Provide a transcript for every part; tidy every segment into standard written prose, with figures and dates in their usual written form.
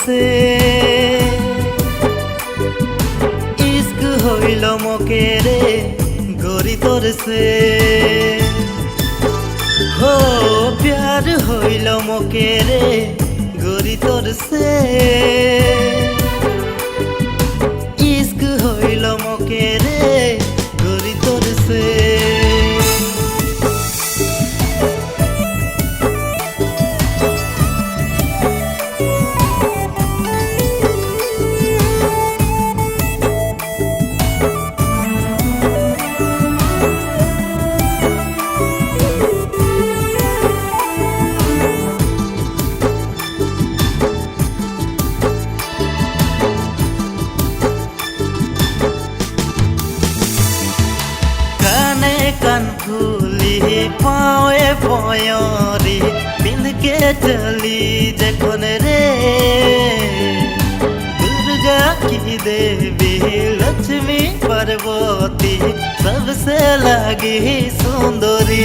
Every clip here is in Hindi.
से इश्क हইল मोके रे गरी तोर से हो प्यार हইল मोके रे गरी तोर से इश्क हইল मोके रे गरी तोर से कान खुली पावे पयरी बिंद के चली जखन रे दुर्गा की देवी लक्ष्मी पार्वती सबसे लगी सुंदरी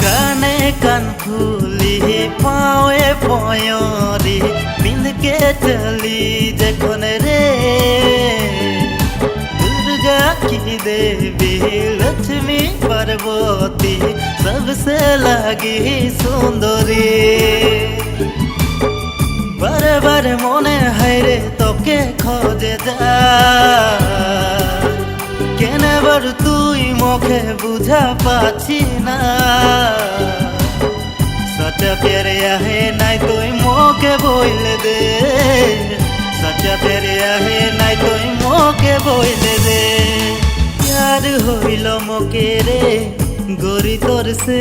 काने कान खुली पावे पयरी बिंद के चली जखन रे दुर्गा की देवी लक्ष्मी पार्वती सबसे लगी सुंदरी बार बार मने है रे तोके खोजे जा केने बर तुई मोखे बुझा पाची ना सच्चा प्यार है नाई तुई मोके बोल दे सच्चा प्यार है नाई तुई मोके बोल दे प्यार हইল मोके रे गरी तोर से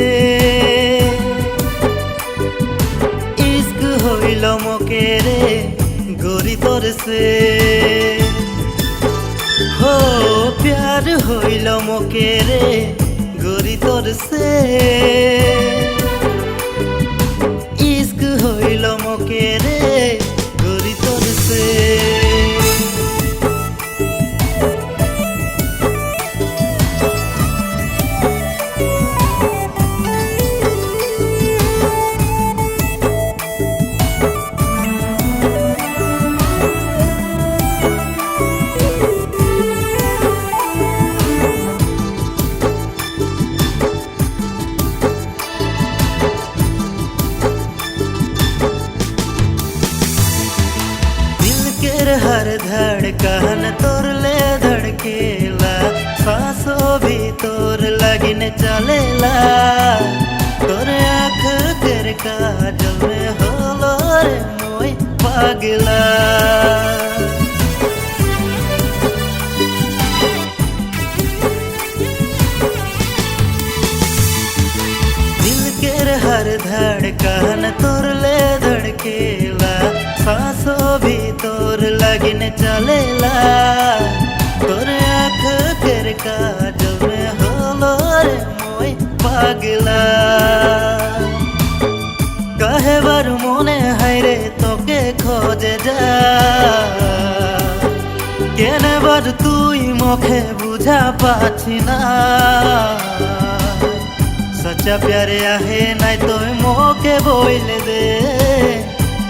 इश्क हইল मोके रे गरी तोर से हो प्यार हইল मोके रे गरी तोर से इश्क हইল मोके रे गरी तोर से हर धड़कन तोर ले धड़केला सांसों भी तोर लगिन चलेला तोर आँख कर काजल में होलो रे मोय पागला दिल के हर धड़कन तोर ले धड़केला सांसों भी तोर लगिन चलेला तोर आँख कर काजल में होलो रे मोय पागला कहे बार मने है रे तोके खोजे जा केने बार तुई मोखे बुझा पाची ना सच्चा प्यार है नाई तुई मोके बोल दे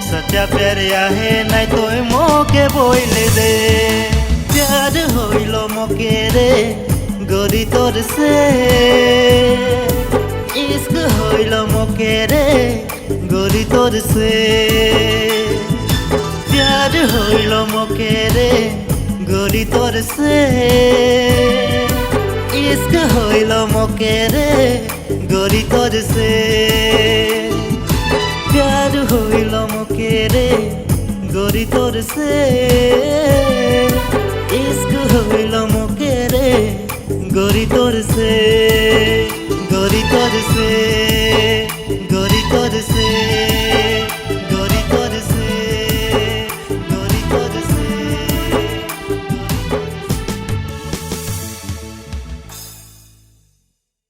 सच्चा प्यार है नाई तुई मोके बोल दे प्यार हইল मोके रे गरी तोर से इश्क हইল मोके रे गरी तोर से प्यार हইল मोके रे गरी तोर से इश्क हইল मोके रे गरी तोर से प्यार हইল मोके रे गरी तोर से इश्क हইল मोके रे गरी तोर से गरी तोर से।